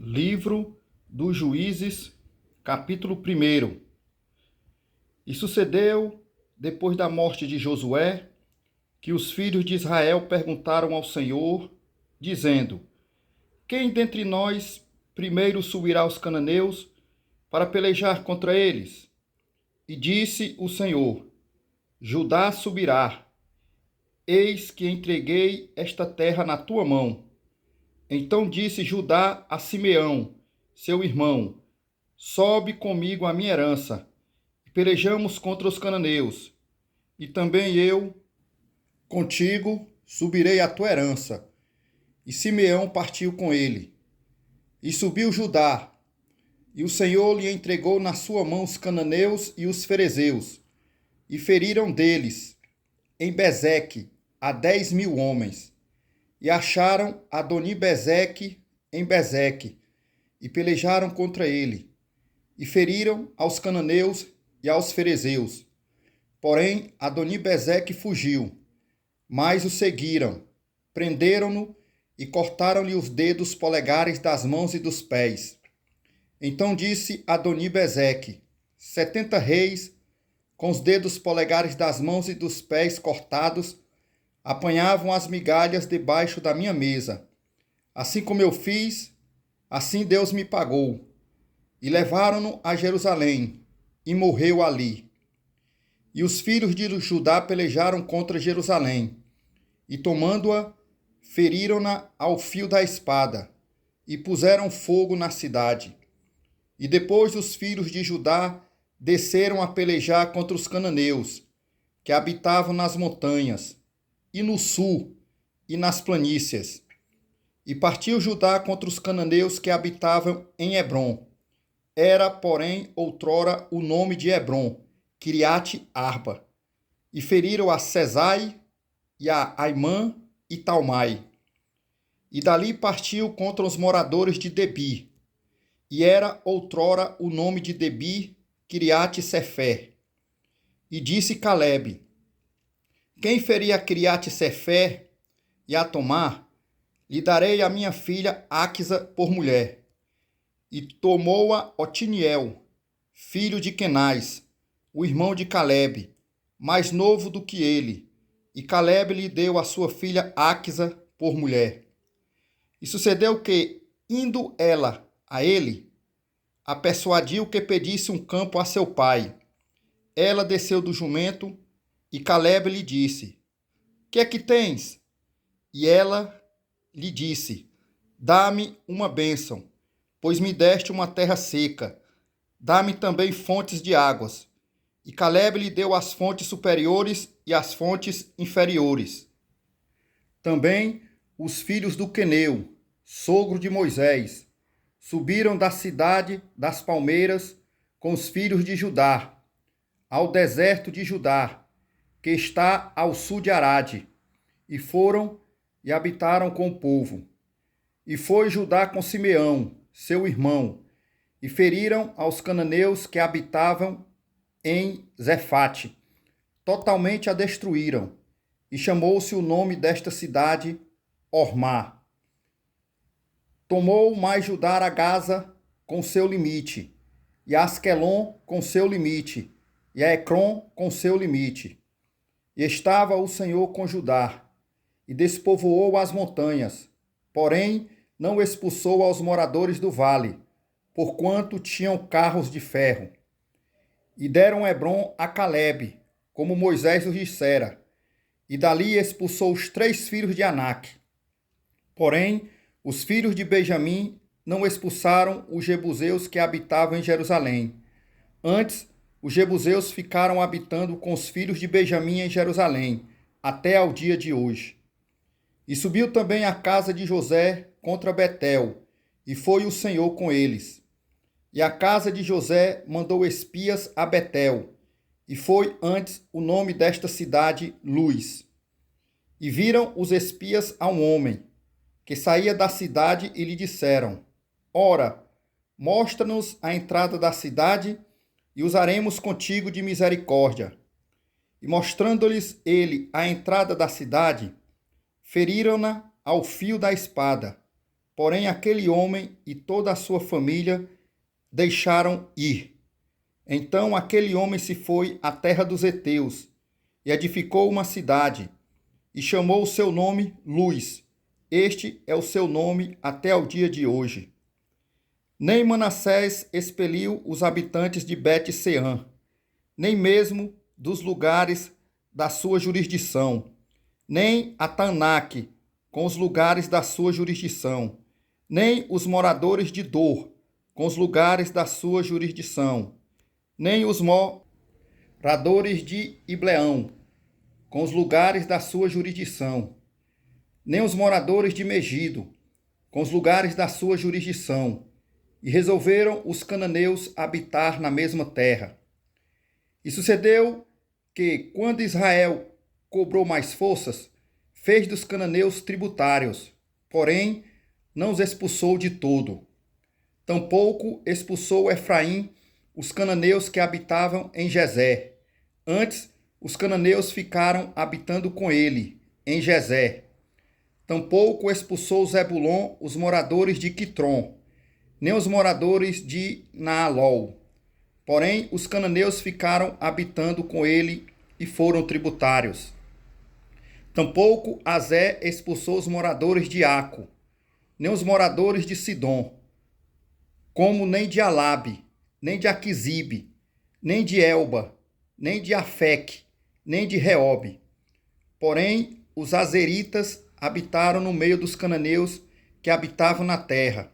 Livro dos Juízes, capítulo 1. E sucedeu, depois da morte de Josué, que os filhos de Israel perguntaram ao Senhor, dizendo: Quem dentre nós primeiro subirá aos cananeus para pelejar contra eles? E disse o Senhor: Judá subirá. Eis que entreguei esta terra na tua mão. Então disse Judá a Simeão, seu irmão: Sobe comigo a minha herança, e pelejamos contra os cananeus. E também eu, contigo, subirei a tua herança. E Simeão partiu com ele. E subiu Judá, e o Senhor lhe entregou na sua mão os cananeus e os ferezeus, e feriram deles, em Bezeque, a 10.000 homens. E acharam Adoni-Bezeque em Bezeque, e pelejaram contra ele, e feriram aos cananeus e aos ferezeus. Porém, Adoni-Bezeque fugiu, mas o seguiram, prenderam-no e cortaram-lhe os dedos polegares das mãos e dos pés. Então disse Adoni-Bezeque: 70 reis, com os dedos polegares das mãos e dos pés cortados, apanhavam as migalhas debaixo da minha mesa. Assim como eu fiz, assim Deus me pagou. E levaram-no a Jerusalém, e morreu ali. E os filhos de Judá pelejaram contra Jerusalém, e tomando-a, feriram-na ao fio da espada, e puseram fogo na cidade. E depois os filhos de Judá desceram a pelejar contra os cananeus, que habitavam nas montanhas, e no sul, e nas planícies. E partiu Judá contra os cananeus que habitavam em Hebrom. Era, porém, outrora o nome de Hebrom, Kiriate Arba. E feriram a Sesai, e a Aimã e Talmai. E dali partiu contra os moradores de Debi. E era outrora o nome de Debi, Kiriate Sefer. E disse Calebe: Quem ferir a Kiriate Sefer e a tomar, lhe darei a minha filha Áquisa por mulher. E tomou-a Otiniel, filho de Quenaz, o irmão de Calebe, mais novo do que ele, e Calebe lhe deu a sua filha Áquisa por mulher. E sucedeu que, indo ela a ele, a persuadiu que pedisse um campo a seu pai. Ela desceu do jumento, e Calebe lhe disse: Que é que tens? E ela lhe disse: Dá-me uma bênção, pois me deste uma terra seca. Dá-me também fontes de águas. E Calebe lhe deu as fontes superiores e as fontes inferiores. Também os filhos do Queneu, sogro de Moisés, subiram da cidade das palmeiras com os filhos de Judá, ao deserto de Judá, que está ao sul de Arade, e foram e habitaram com o povo. E foi Judá com Simeão, seu irmão, e feriram aos cananeus que habitavam em Zefate. Totalmente a destruíram, e chamou-se o nome desta cidade Ormá. Tomou mais Judá a Gaza com seu limite, e a Asquelon com seu limite, e a Ecrom com seu limite. E estava o Senhor com Judá, e despovoou as montanhas, porém não expulsou aos moradores do vale, porquanto tinham carros de ferro. E deram Hebrom a Calebe, como Moisés os dissera, e dali expulsou os 3 filhos de Anak. Porém, os filhos de Benjamim não expulsaram os jebuseus que habitavam em Jerusalém. Antes, os jebuseus ficaram habitando com os filhos de Benjamim em Jerusalém, até ao dia de hoje. E subiu também a casa de José contra Betel, e foi o Senhor com eles. E a casa de José mandou espias a Betel, e foi antes o nome desta cidade Luz. E viram os espias a um homem, que saía da cidade, e lhe disseram: Ora, mostra-nos a entrada da cidade, e usaremos contigo de misericórdia. E mostrando-lhes ele a entrada da cidade, feriram-na ao fio da espada, Porém, aquele homem e toda a sua família deixaram ir. Então aquele homem se foi à terra dos heteus e edificou uma cidade e chamou o seu nome Luz. Este é o seu nome até o dia de hoje. Nem Manassés expeliu os habitantes de Bet-Seã, nem mesmo dos lugares da sua jurisdição, nem a Taanaque, com os lugares da sua jurisdição, nem os moradores de Dor, com os lugares da sua jurisdição, nem os moradores de Ibleão, com os lugares da sua jurisdição, nem os moradores de Megido, com os lugares da sua jurisdição, e resolveram os cananeus habitar na mesma terra. E sucedeu que, quando Israel cobrou mais forças, fez dos cananeus tributários, porém não os expulsou de todo. Tampouco expulsou Efraim os cananeus que habitavam em Gezer. Antes, os cananeus ficaram habitando com ele, em Gezer. Tampouco expulsou Zebulon os moradores de Quitrom, nem os moradores de Naalol. Porém, os cananeus ficaram habitando com ele e foram tributários. Tampouco Azé expulsou os moradores de Aco, nem os moradores de Sidom, como nem de Alabe, nem de Aquizibe, nem de Elba, nem de Afeque, nem de Reobe. Porém, os azeritas habitaram no meio dos cananeus que habitavam na terra,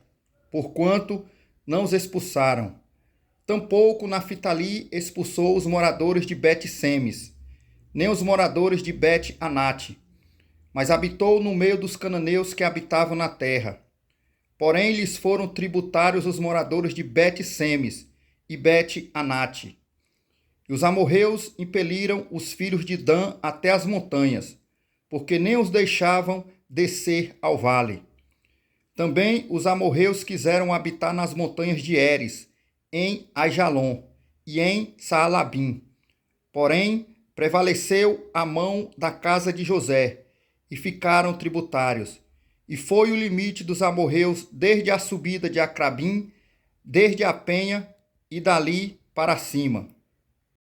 porquanto não os expulsaram. Tampouco Naphtali expulsou os moradores de Bet-Semes, nem os moradores de Bet-Anate, mas habitou no meio dos cananeus que habitavam na terra. Porém, lhes foram tributários os moradores de Bet-Semes e Bet-Anate. E os amorreus impeliram os filhos de Dan até as montanhas, porque nem os deixavam descer ao vale. Também os amorreus quiseram habitar nas montanhas de Eres, em Aijalon e em Saalabim. Porém, prevaleceu a mão da casa de José, e ficaram tributários. E foi o limite dos amorreus desde a subida de Acrabim, desde a penha e dali para cima.